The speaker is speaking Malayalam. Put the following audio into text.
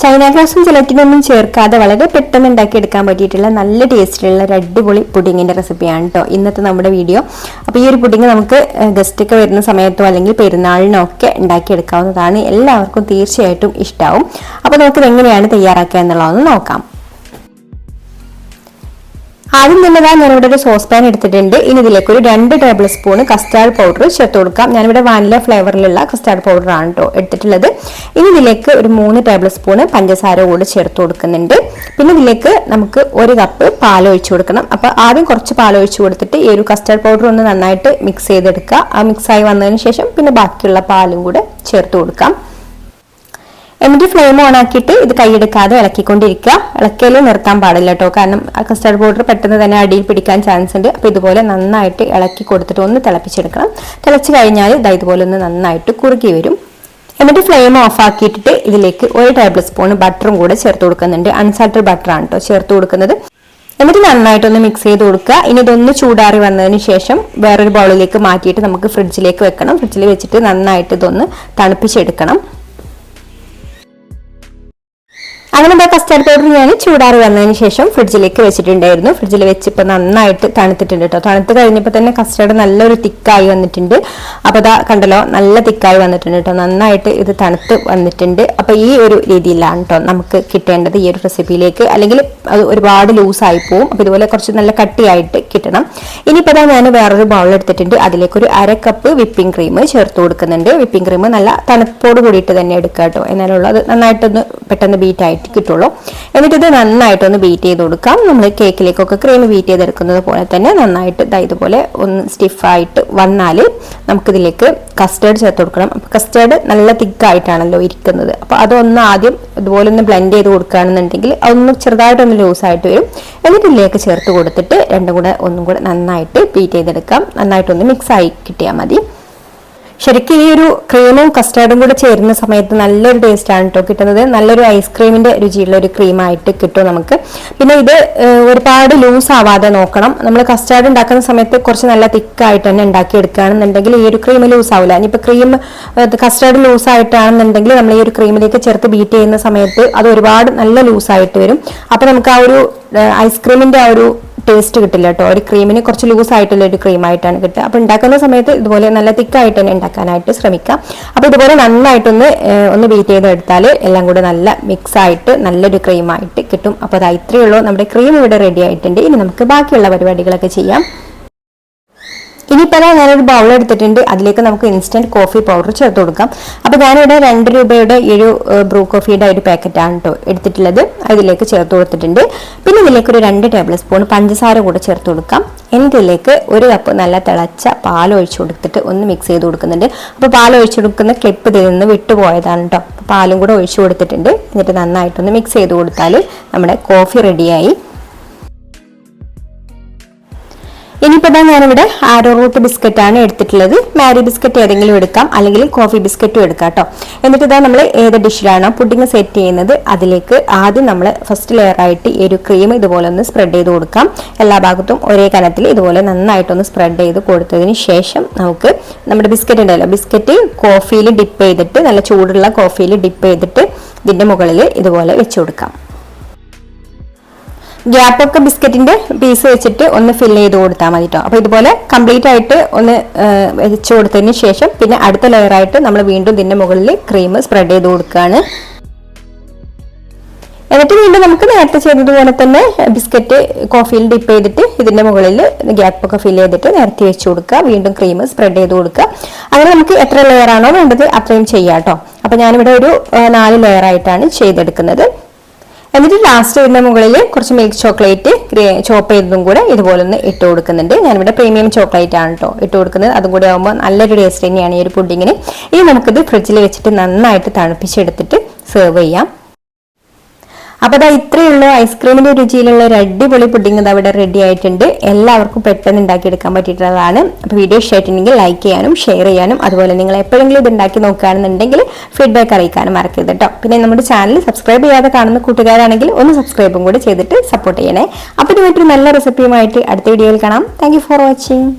ചൈന ഗ്രാസും ജെലറ്റിനൊന്നും ചേർക്കാതെ വളരെ പെട്ടെന്ന് ഉണ്ടാക്കിയെടുക്കാൻ പറ്റിയിട്ടുള്ള നല്ല ടേസ്റ്റിലുള്ള ഒരു അടിപൊളി പുഡിങ്ങിന്റെ റെസിപ്പിയാണ് കേട്ടോ ഇന്നത്തെ നമ്മുടെ വീഡിയോ. അപ്പോൾ ഈ ഒരു പുഡിങ് നമുക്ക് ഗസ്റ്റ് ഒക്കെ വരുന്ന സമയത്തോ അല്ലെങ്കിൽ പെരുന്നാളിനോ ഒക്കെ ഉണ്ടാക്കിയെടുക്കാവുന്നതാണ്. എല്ലാവർക്കും തീർച്ചയായിട്ടും ഇഷ്ടമാവും. അപ്പോൾ നമുക്കിത് എങ്ങനെയാണ് തയ്യാറാക്കുക എന്നുള്ളതൊന്ന് നോക്കാം. ആദ്യം തന്നെ ഞാനിവിടെ ഒരു സോസ് പാൻ എടുത്തിട്ടുണ്ട്. ഇനി ഇതിലേക്ക് ഒരു 2 ടേബിൾ സ്പൂൺ കസ്റ്റാർഡ് പൗഡർ ചേർത്ത് കൊടുക്കാം. ഞാനിവിടെ വാനില ഫ്ലേവറിലുള്ള കസ്റ്റാർഡ് പൗഡർ ആണ് കേട്ടോ എടുത്തിട്ടുള്ളത്. ഇനി ഇതിലേക്ക് ഒരു 3 ടേബിൾ സ്പൂൺ പഞ്ചസാര കൂടെ ചേർത്ത് കൊടുക്കുന്നുണ്ട്. പിന്നെ ഇതിലേക്ക് നമുക്ക് 1 കപ്പ് പാൽ ഒഴിച്ചു കൊടുക്കണം. അപ്പോൾ ആദ്യം കുറച്ച് പാൽ ഒഴിച്ചു കൊടുത്തിട്ട് ഈ ഒരു കസ്റ്റാർഡ് പൗഡർ ഒന്ന് നന്നായിട്ട് മിക്സ് ചെയ്തെടുക്കുക. ആ മിക്സായി വന്നതിന് ശേഷം പിന്നെ ബാക്കിയുള്ള പാലും കൂടെ ചേർത്ത് കൊടുക്കാം. എന്നിട്ട് ഫ്ലെയിം ഓൺ ആക്കിയിട്ട് ഇത് കൈയെടുക്കാതെ ഇളക്കിക്കൊണ്ടിരിക്കുക. ഇളക്കൽ നിർത്താൻ പാടില്ല കേട്ടോ, കാരണം കസ്റ്റാർഡ് പൗഡർ പെട്ടെന്ന് തന്നെ അടിയിൽ പിടിക്കാൻ ചാൻസ് ഉണ്ട്. അപ്പോൾ ഇതുപോലെ നന്നായിട്ട് ഇളക്കി കൊടുത്തിട്ട് ഒന്ന് തിളപ്പിച്ചെടുക്കണം. തിളച്ച് കഴിഞ്ഞാൽ ഇതുപോലെ ഒന്ന് നന്നായിട്ട് കുറുകി വരും. എന്നിട്ട് ഫ്ലെയിം ഓഫ് ആക്കിയിട്ട് ഇതിലേക്ക് 1 ടേബിൾ സ്പൂൺ ബട്ടറും കൂടെ ചേർത്ത് കൊടുക്കുന്നുണ്ട്. അൺസാൾട്ടഡ് ബട്ടർ ആണ് കേട്ടോ ചേർത്ത് കൊടുക്കുന്നത്. എന്നിട്ട് നന്നായിട്ടൊന്ന് മിക്സ് ചെയ്ത് കൊടുക്കുക. ഇനി ഇതൊന്ന് ചൂടാറി വന്നതിന് ശേഷം വേറൊരു ബൗളിലേക്ക് മാറ്റിയിട്ട് നമുക്ക് ഫ്രിഡ്ജിലേക്ക് വെക്കണം. ഫ്രിഡ്ജിൽ വെച്ചിട്ട് നന്നായിട്ട് ഇതൊന്ന് തണുപ്പിച്ചെടുക്കണം. അങ്ങനെ കസ്റ്റാർഡ് പൗഡർ ഞാൻ ചൂടാറി വന്നതിന് ശേഷം ഫ്രിഡ്ജിലേക്ക് വെച്ചിട്ടുണ്ടായിരുന്നു. ഫ്രിഡ്ജിൽ വെച്ചിപ്പോൾ നന്നായിട്ട് തണുത്തിട്ടുണ്ട് കേട്ടോ. തണുത്ത് കഴിഞ്ഞപ്പോൾ തന്നെ കസ്റ്റാർഡ് നല്ലൊരു തിക്കായി വന്നിട്ടുണ്ട്. അപ്പോൾ അതാ കണ്ടല്ലോ, നല്ല തിക്കായി വന്നിട്ടുണ്ട് കേട്ടോ. നന്നായിട്ട് ഇത് തണുത്ത് വന്നിട്ടുണ്ട്. അപ്പോൾ ഈ ഒരു രീതിയിലാണ് കേട്ടോ നമുക്ക് കിട്ടേണ്ടത് ഈ ഒരു റെസിപ്പിയിലേക്ക്. അല്ലെങ്കിൽ അത് ഒരുപാട് ലൂസായി പോവും. അപ്പോൾ ഇതുപോലെ കുറച്ച് നല്ല കട്ടിയായിട്ട് കിട്ടണം. ഇനിയിപ്പോൾ ഞാൻ വേറൊരു ബൗൾ എടുത്തിട്ടുണ്ട്. അതിലേക്ക് ഒരു 1/2 കപ്പ് വിപ്പിംഗ് ക്രീം ചേർത്ത് കൊടുക്കുന്നുണ്ട്. വിപ്പിംഗ് ക്രീം നല്ല തണുപ്പോട് കൂടിയിട്ട് തന്നെ എടുക്കുക കേട്ടോ. എന്നാലുള്ള അത് നന്നായിട്ടൊന്ന് പെട്ടെന്ന് ബീറ്റായിട്ട് കിട്ടുള്ളൂ. എന്നിട്ട് ഇത് നന്നായിട്ടൊന്ന് ബീറ്റ് ചെയ്ത് കൊടുക്കാം. നമ്മൾ കേക്കിലേക്കൊക്കെ ക്രീം ബീറ്റ് ചെയ്തെടുക്കുന്നത് പോലെ തന്നെ നന്നായിട്ട് ഇതുപോലെ ഒന്ന് സ്റ്റിഫായിട്ട് വന്നാൽ നമുക്കിതിലേക്ക് കസ്റ്റേർഡ് ചേർത്ത് കൊടുക്കണം. അപ്പോൾ കസ്റ്റേർഡ് നല്ല തിക്കായിട്ടാണല്ലോ ഇരിക്കുന്നത്. അപ്പോൾ അതൊന്ന് ആദ്യം ഇതുപോലെ ഒന്ന് ബ്ലെൻഡ് ചെയ്ത് കൊടുക്കുകയാണെന്നുണ്ടെങ്കിൽ അതൊന്ന് ചെറുതായിട്ടൊന്ന് ലൂസായിട്ട് വരും. എന്നിട്ട് ഇതിലേക്ക് ചേർത്ത് കൊടുത്തിട്ട് ഒന്നും കൂടെ നന്നായിട്ട് ബീറ്റ് ചെയ്തെടുക്കാം. നന്നായിട്ടൊന്ന് മിക്സ് ആയി കിട്ടിയാൽ മതി. ശരിക്കും ഈ ഒരു ക്രീമും കസ്റ്റാർഡും കൂടെ ചേരുന്ന സമയത്ത് നല്ലൊരു ടേസ്റ്റ് ആണ് കേട്ടോ കിട്ടുന്നത്. നല്ലൊരു ഐസ്ക്രീമിന്റെ രുചിയുള്ള ഒരു ക്രീമായിട്ട് കിട്ടും നമുക്ക്. പിന്നെ ഇത് ഒരുപാട് ലൂസ് ആവാതെ നോക്കണം. നമ്മൾ കസ്റ്റാർഡ് ഉണ്ടാക്കുന്ന സമയത്ത് കുറച്ച് നല്ല തിക്കായിട്ട് തന്നെ ഉണ്ടാക്കിയെടുക്കുകയാണെന്നുണ്ടെങ്കിൽ ഈ ഒരു ക്രീം ലൂസ് ആവില്ല. ഇനിയിപ്പോൾ ക്രീം കസ്റ്റാർഡ് ലൂസ് ആയിട്ടാണെന്നുണ്ടെങ്കിൽ നമ്മൾ ഈ ഒരു ക്രീമിലേക്ക് ചേർത്ത് ബീറ്റ് ചെയ്യുന്ന സമയത്ത് അത് ഒരുപാട് നല്ല ലൂസായിട്ട് വരും. അപ്പോൾ നമുക്ക് ആ ഒരു ഐസ്ക്രീമിന്റെ ആ ഒരു ടേസ്റ്റ് കിട്ടില്ല കേട്ടോ. ഒരു ക്രീമിന് കുറച്ച് ലൂസ് ആയിട്ടുള്ള ഒരു ക്രീമായിട്ടാണ് കിട്ടുക. അപ്പോൾ ഉണ്ടാക്കുന്ന സമയത്ത് ഇതുപോലെ നല്ല തിക്കായിട്ട് തന്നെ ഉണ്ടാക്കാനായിട്ട് ശ്രമിക്കാം. അപ്പോൾ ഇതുപോലെ നന്നായിട്ടൊന്ന് ബീറ്റ് ചെയ്തെടുത്താൽ എല്ലാം കൂടെ നല്ല മിക്സ് ആയിട്ട് നല്ലൊരു ക്രീമായിട്ട് കിട്ടും. അപ്പോൾ അത് ഇത്രയേ ഉള്ളൂ. നമ്മുടെ ക്രീം ഇവിടെ റെഡി ആയിട്ടുണ്ട്. ഇനി നമുക്ക് ബാക്കിയുള്ള പരിപാടികളൊക്കെ ചെയ്യാം. ഇനിയിപ്പോൾ ഞാനൊരു ബൗൾ എടുത്തിട്ടുണ്ട്. അതിലേക്ക് നമുക്ക് ഇൻസ്റ്റന്റ് കോഫി പൗഡർ ചേർത്ത് കൊടുക്കാം. അപ്പോൾ ഞാനിവിടെ 2 രൂപയുടെ ഈ ഒരു ബ്രൂ കോഫിയുടെ ഒരു പാക്കറ്റാണ് കേട്ടോ എടുത്തിട്ടുള്ളത്. അതിലേക്ക് ചേർത്ത് കൊടുത്തിട്ടുണ്ട്. പിന്നെ ഇതിലേക്ക് ഒരു 2 ടേബിൾ സ്പൂൺ പഞ്ചസാര കൂടെ ചേർത്ത് കൊടുക്കാം. ഇതിലേക്ക് 1 കപ്പ് നല്ല തിളച്ച പാൽ ഒഴിച്ചു കൊടുത്തിട്ട് ഒന്ന് മിക്സ് ചെയ്ത് കൊടുക്കുന്നുണ്ട്. അപ്പോൾ പാൽ ഒഴിച്ചു കൊടുക്കുന്ന ക്ലിപ്പ് ഇതിൽ നിന്ന് വിട്ടുപോയതാണ് കേട്ടോ. പാലും കൂടെ ഒഴിച്ചു കൊടുത്തിട്ടുണ്ട്. എന്നിട്ട് നന്നായിട്ടൊന്ന് മിക്സ് ചെയ്ത് കൊടുത്താൽ നമ്മുടെ കോഫി റെഡിയായി. ഇനിയിപ്പോൾ ഞാനിവിടെ ആരോ റൂട്ട് ബിസ്ക്കറ്റാണ് എടുത്തിട്ടുള്ളത്. മാരി ബിസ്ക്കറ്റ് ഏതെങ്കിലും എടുക്കാം, അല്ലെങ്കിൽ കോഫി ബിസ്ക്കറ്റും എടുക്കാം കേട്ടോ. എന്നിട്ട് നമ്മൾ ഏത് ഡിഷിലാണോ പുഡിങ് സെറ്റ് ചെയ്യുന്നത് അതിലേക്ക് ആദ്യം നമ്മൾ ഫസ്റ്റ് ലെയറായിട്ട് ഈ ഒരു ക്രീം ഇതുപോലെ ഒന്ന് സ്പ്രെഡ് ചെയ്ത് കൊടുക്കാം. എല്ലാ ഭാഗത്തും ഒരേ കനത്തിൽ ഇതുപോലെ നന്നായിട്ടൊന്ന് സ്പ്രെഡ് ചെയ്ത് കൊടുത്തതിന് ശേഷം നമുക്ക് നമ്മുടെ ബിസ്ക്കറ്റ് ഉണ്ടല്ലോ, ബിസ്ക്കറ്റ് കോഫിയിൽ ഡിപ്പ് ചെയ്തിട്ട് നല്ല ചൂടുള്ള കോഫിയിൽ ഡിപ്പ് ചെയ്തിട്ട് ഇതിൻ്റെ മുകളിൽ ഇതുപോലെ വെച്ച് കൊടുക്കാം. ഗ്യാപ്പൊക്കെ ബിസ്ക്കറ്റിന്റെ പീസ് വെച്ചിട്ട് ഒന്ന് ഫില്ല് ചെയ്ത് കൊടുത്താൽ മതി കേട്ടോ. അപ്പോൾ ഇതുപോലെ കംപ്ലീറ്റ് ആയിട്ട് ഒന്ന് വെച്ച് കൊടുത്തതിന് ശേഷം പിന്നെ അടുത്ത ലെയറായിട്ട് നമ്മൾ വീണ്ടും ഇതിന്റെ മുകളിൽ ക്രീം സ്പ്രെഡ് ചെയ്ത് കൊടുക്കുകയാണ്. എന്നിട്ട് വീണ്ടും നമുക്ക് നേരത്തെ ചെയ്തതുപോലെ തന്നെ ബിസ്ക്കറ്റ് കോഫിയിൽ ഡിപ്പ് ചെയ്തിട്ട് ഇതിന്റെ മുകളിൽ ഗ്യാപ്പൊക്കെ ഫില്ല് ചെയ്തിട്ട് നിരത്തി വെച്ച് കൊടുക്കുക. വീണ്ടും ക്രീം സ്പ്രെഡ് ചെയ്ത് കൊടുക്കുക. അങ്ങനെ നമുക്ക് എത്ര ലെയറാണോ വേണ്ടത് അത്രയും ചെയ്യാം കേട്ടോ. അപ്പോൾ ഞാനിവിടെ ഒരു 4 ലെയറായിട്ടാണ് ചെയ്തെടുക്കുന്നത്. എന്നിട്ട് ലാസ്റ്റ് ഇതിന്റെ മുകളിൽ കുറച്ച് മിൽക്ക് ചോക്ലേറ്റ് ചോപ്പ് ചെയ്തതും കൂടെ ഇതുപോലെ ഒന്ന് ഇട്ട് കൊടുക്കുന്നുണ്ട്. ഞാനിവിടെ പ്രീമിയം ചോക്ലേറ്റ് ആണ് കേട്ടോ ഇട്ട് കൊടുക്കുന്നത്. അതും കൂടെ ആകുമ്പോൾ നല്ലൊരു ടേസ്റ്റ് തന്നെയാണ് ഈ ഒരു പുഡിങ്ങിന്. ഇനി നമുക്കിത് ഫ്രിഡ്ജിൽ വെച്ചിട്ട് നന്നായിട്ട് തണുപ്പിച്ചെടുത്തിട്ട് സെർവ് ചെയ്യാം. അപ്പോൾ ഇത്രയേ ഉള്ളൂ. ഐസ്ക്രീമിന്റെ രുചിയിലുള്ള ഒരു അടിപൊളി പുഡിങ് അവിടെ റെഡി ആയിട്ടുണ്ട്. എല്ലാവർക്കും പെട്ടെന്ന് ഉണ്ടാക്കിയെടുക്കാൻ പറ്റിയിട്ടുള്ളതാണ്. അപ്പോൾ വീഡിയോ ഇഷ്ടമായിട്ടുണ്ടെങ്കിൽ ലൈക്ക് ചെയ്യാനും ഷെയർ ചെയ്യാനും അതുപോലെ നിങ്ങൾ എപ്പോഴെങ്കിലും ഇത് ഉണ്ടാക്കി നോക്കുകയാണെന്നുണ്ടെങ്കിൽ ഫീഡ്ബാക്ക് അറിയിക്കാനും മറക്കരുത് കേട്ടോ. പിന്നെ നമ്മുടെ ചാനൽ സബ്സ്ക്രൈബ് ചെയ്യാതെ കാണുന്ന കൂട്ടുകാരാണെങ്കിൽ ഒന്ന് സബ്സ്ക്രൈബും കൂടി ചെയ്തിട്ട് സപ്പോർട്ട് ചെയ്യണേ. അപ്പോൾ ഇത് മറ്റൊരു നല്ല റെസിപ്പിയുമായിട്ട് അടുത്ത വീഡിയോയിൽ കാണാം. Thank you for watching.